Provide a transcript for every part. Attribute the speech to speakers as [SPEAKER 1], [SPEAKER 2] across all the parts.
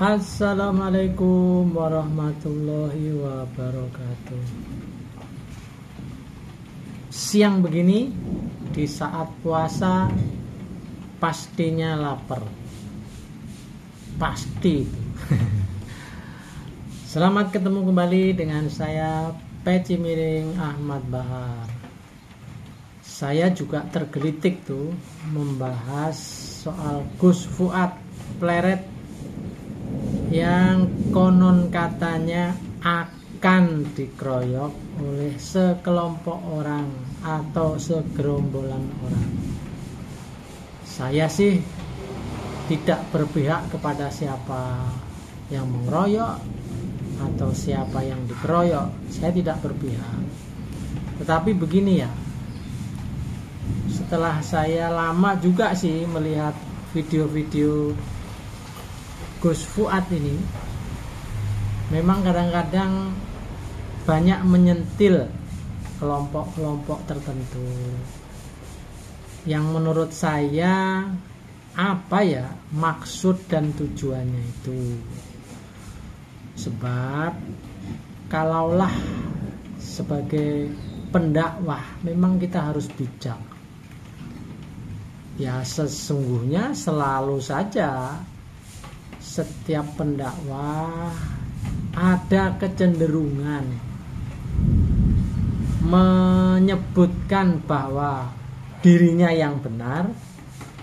[SPEAKER 1] Assalamualaikum warahmatullahi wabarakatuh. Siang begini di saat puasa pastinya lapar. Pasti. Selamat ketemu kembali dengan saya Peci Miring Ahmad Bahar. Saya juga tergelitik tuh membahas soal Gus Fuad Pleret yang konon katanya akan dikeroyok oleh sekelompok orang atau segerombolan orang. Saya sih tidak berpihak kepada siapa yang mengeroyok atau siapa yang dikeroyok. Saya tidak berpihak. Tetapi begini ya, setelah saya lama juga sih melihat video-video Gus Fuad ini, memang kadang-kadang banyak menyentil kelompok-kelompok tertentu yang menurut saya maksud dan tujuannya itu. Sebab kalaulah sebagai pendakwah memang kita harus bijak. Ya sesungguhnya selalu saja setiap pendakwah ada kecenderungan menyebutkan bahwa dirinya yang benar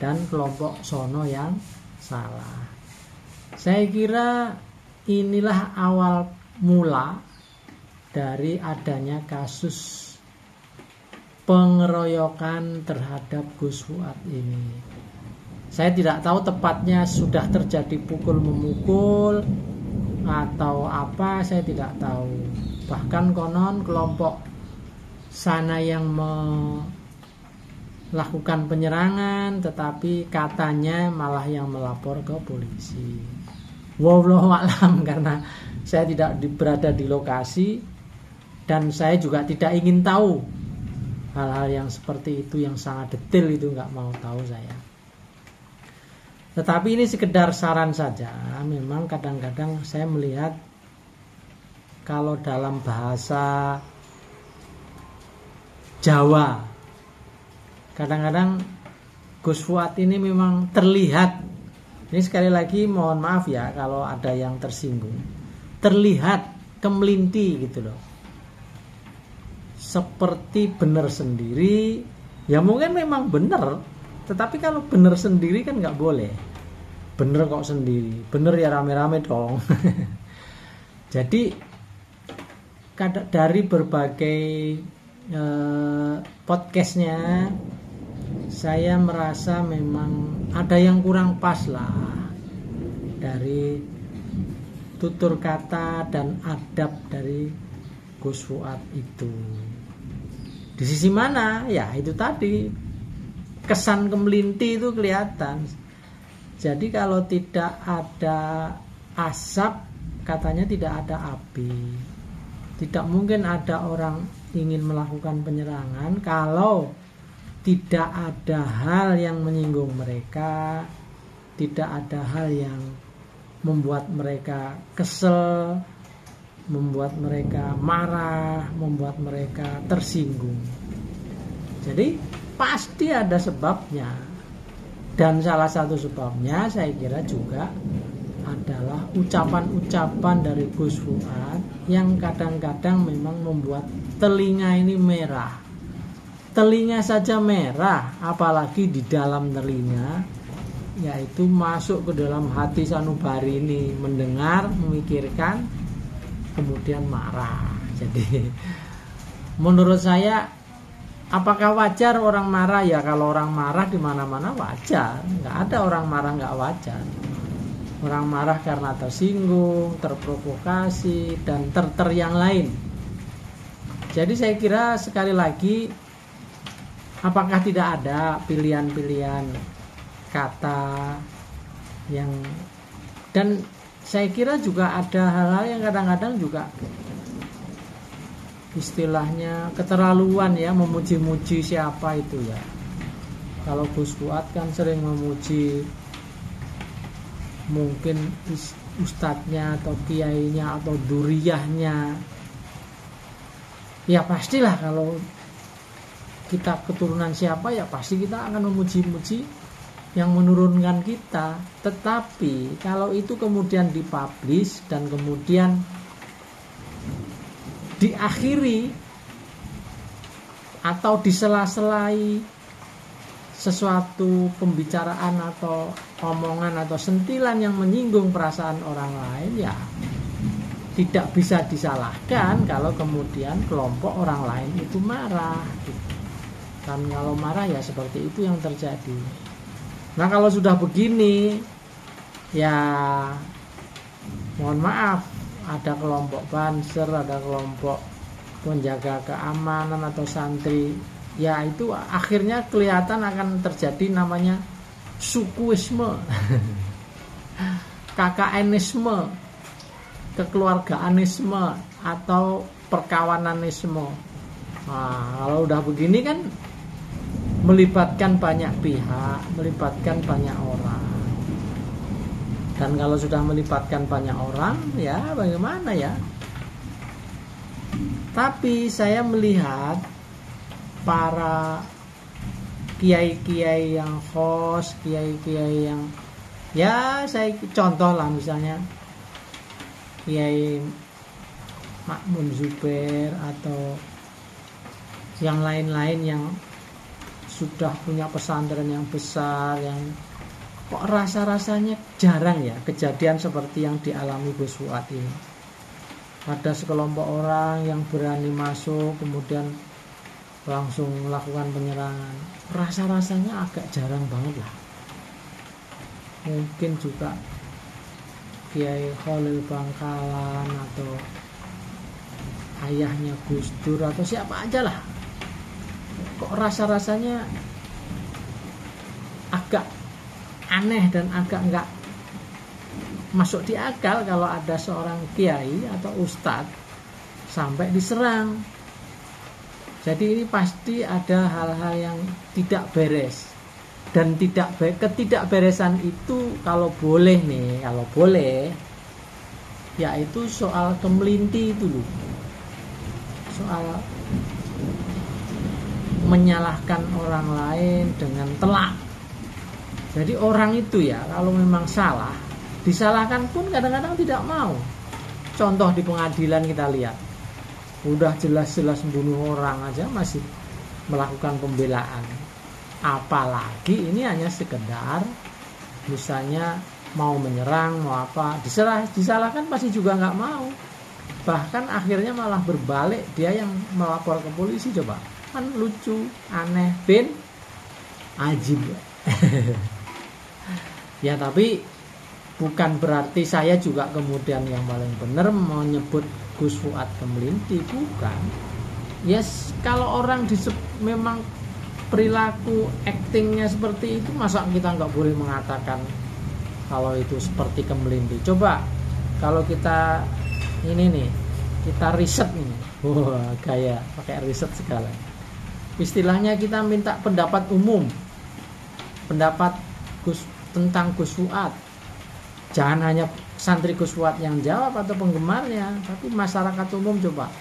[SPEAKER 1] dan kelompok sono yang salah. Saya kira inilah awal mula dari adanya kasus pengeroyokan terhadap Gus Fuad ini. Saya tidak tahu tepatnya sudah terjadi pukul memukul atau apa, saya tidak tahu. Bahkan konon kelompok sana yang melakukan penyerangan, tetapi katanya malah yang melapor ke polisi. Wallahu a'lam, karena saya tidak berada di lokasi dan saya juga tidak ingin tahu hal-hal yang seperti itu, yang sangat detail itu nggak mau tahu saya. Tetapi ini sekedar saran saja. Memang kadang-kadang saya melihat kalau dalam bahasa Jawa, kadang-kadang Gus Fuad ini memang terlihat, ini sekali lagi mohon maaf ya kalau ada yang tersinggung, terlihat kemelinti gitu loh, seperti benar sendiri. Ya mungkin memang benar, tetapi kalau benar sendiri kan nggak boleh. Bener kok sendiri, bener ya rame-rame dong. Jadi dari berbagai podcastnya, saya merasa memang ada yang kurang pas lah dari tutur kata dan adab dari Gus Fuad itu. Di sisi mana? Ya itu tadi, kesan kemelinti itu kelihatan. Jadi kalau tidak ada asap, katanya tidak ada api. Tidak mungkin ada orang ingin melakukan penyerangan kalau tidak ada hal yang menyinggung mereka, tidak ada hal yang membuat mereka kesel, membuat mereka marah, membuat mereka tersinggung. Jadi pasti ada sebabnya. Dan salah satu sebabnya saya kira juga adalah ucapan-ucapan dari Gus Fuad yang kadang-kadang memang membuat telinga ini merah. Telinga saja merah, apalagi di dalam telinga, yaitu masuk ke dalam hati sanubari ini, mendengar, memikirkan, kemudian marah. Jadi menurut saya, apakah wajar orang marah? Ya kalau orang marah di mana-mana wajar. Nggak ada orang marah nggak wajar. Orang marah karena tersinggung, terprovokasi, dan yang lain. Jadi saya kira sekali lagi, apakah tidak ada pilihan-pilihan kata yang, dan saya kira juga ada hal-hal yang kadang-kadang juga istilahnya keterlaluan ya, memuji-muji siapa itu ya. Kalau Gus Fuad kan sering memuji mungkin ustadznya atau kiainya atau duriyahnya. Ya pastilah kalau kita keturunan siapa ya pasti kita akan memuji-muji yang menurunkan kita. Tetapi kalau itu kemudian dipublish dan kemudian diakhiri atau disela-selai sesuatu pembicaraan atau omongan atau sentilan yang menyinggung perasaan orang lain, ya tidak bisa disalahkan kalau kemudian kelompok orang lain itu marah gitu. Dan kalau marah ya seperti itu yang terjadi. Nah kalau sudah begini, ya mohon maaf, ada kelompok banser, ada kelompok penjaga keamanan atau santri, ya itu akhirnya kelihatan akan terjadi namanya sukuisme, KKNisme, kekeluargaanisme atau perkawananisme. Nah, kalau udah begini kan melibatkan banyak pihak, melibatkan banyak orang. Dan kalau sudah melibatkan banyak orang, ya bagaimana ya? Tapi saya melihat para kiai-kiai yang host, kiai-kiai yang, ya saya contoh lah misalnya Kiai Makmun Zubair atau yang lain-lain yang sudah punya pesantren yang besar, yang kok rasa-rasanya jarang ya kejadian seperti yang dialami Gus Fuad ini. Ada sekelompok orang yang berani masuk kemudian langsung melakukan penyerangan. Rasa-rasanya agak jarang banget lah. Mungkin juga Kiai Khalil Bangkalan atau ayahnya Gus Dur atau siapa aja lah. Kok rasa-rasanya agak aneh dan agak enggak masuk di akal kalau ada seorang kiai atau ustadz sampai diserang. Jadi ini pasti ada hal-hal yang tidak beres. Dan ketidakberesan itu kalau boleh nih, kalau boleh, yaitu soal kemelinti itu loh. Soal menyalahkan orang lain dengan telak. Jadi orang itu ya kalau memang salah, disalahkan pun kadang-kadang tidak mau. Contoh di pengadilan kita lihat, udah jelas-jelas membunuh orang aja masih melakukan pembelaan. Apalagi ini hanya sekedar misalnya mau menyerang, mau apa, disalahkan pasti juga nggak mau. Bahkan akhirnya malah berbalik, dia yang melapor ke polisi. Coba, kan lucu, aneh, bin ajib. Ya tapi bukan berarti saya juga kemudian yang paling benar menyebut Gus Fuad pemelinti, bukan. Yes, kalau orang memang perilaku actingnya seperti itu, masa kita nggak boleh mengatakan kalau itu seperti kemelinti. Coba kalau kita ini nih, kita riset nih, wah gaya pakai riset segala. Istilahnya kita minta pendapat umum, pendapat tentang Gus Fuad. Jangan hanya santri Gus Fuad yang jawab atau penggemarnya, tapi masyarakat umum coba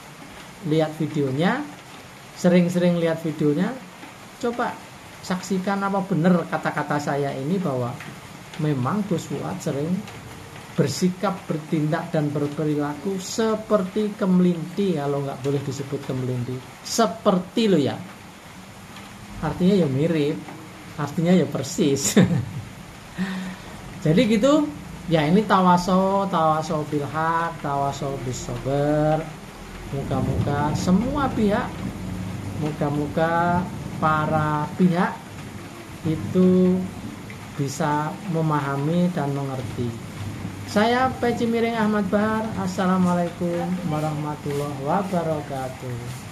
[SPEAKER 1] lihat videonya, sering-sering lihat videonya. Coba saksikan apa benar kata-kata saya ini bahwa memang Gus Fuad sering bersikap, bertindak dan berperilaku seperti kemelinti. Kalau nggak boleh disebut kemelinti, seperti lo ya, artinya ya mirip, artinya ya persis. Jadi gitu ya, ini tawaso bil haq, tawaso bis sabar. Moga-moga semua pihak, moga-moga para pihak itu bisa memahami dan mengerti. Saya Peci Miring Ahmad Bahar. Assalamualaikum warahmatullahi wabarakatuh.